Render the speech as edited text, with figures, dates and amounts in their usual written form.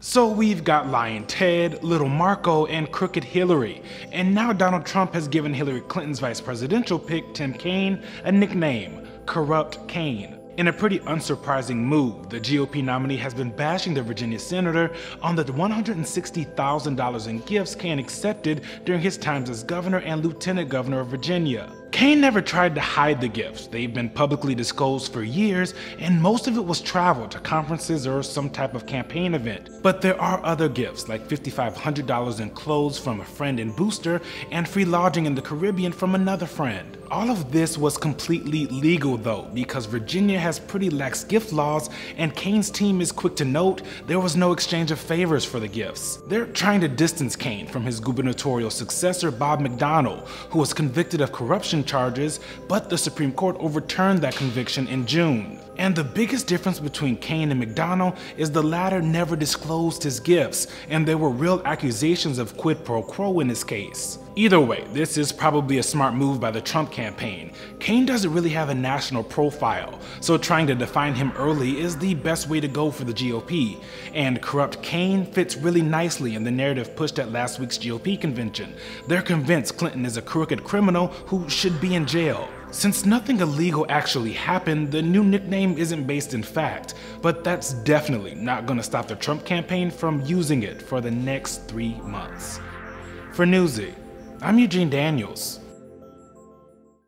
So we've got Lyin Ted, Little Marco, and Crooked Hillary, and now Donald Trump has given Hillary Clinton's vice presidential pick, Tim Kaine, a nickname, Corrupt Kaine. In a pretty unsurprising move, the GOP nominee has been bashing the Virginia senator on the $160,000 in gifts Kaine accepted during his times as governor and lieutenant governor of Virginia. Kaine never tried to hide the gifts. They've been publicly disclosed for years, and most of it was travel to conferences or some type of campaign event. But there are other gifts, like $5,500 in clothes from a friend in Booster and free lodging in the Caribbean from another friend. All of this was completely legal though, because Virginia has pretty lax gift laws, and Kaine's team is quick to note there was no exchange of favors for the gifts. They're trying to distance Kaine from his gubernatorial successor, Bob McDonnell, who was convicted of corruption charges, but the Supreme Court overturned that conviction in June. And the biggest difference between Kaine and McDonnell is the latter never disclosed his gifts, and there were real accusations of quid pro quo in his case. Either way, this is probably a smart move by the Trump campaign. Kaine doesn't really have a national profile, so trying to define him early is the best way to go for the GOP. And Corrupt Kaine fits really nicely in the narrative pushed at last week's GOP convention. They're convinced Clinton is a crooked criminal who should be in jail. Since nothing illegal actually happened, the new nickname isn't based in fact, but that's definitely not gonna stop the Trump campaign from using it for the next 3 months. For Newsy, I'm Eugene Daniels.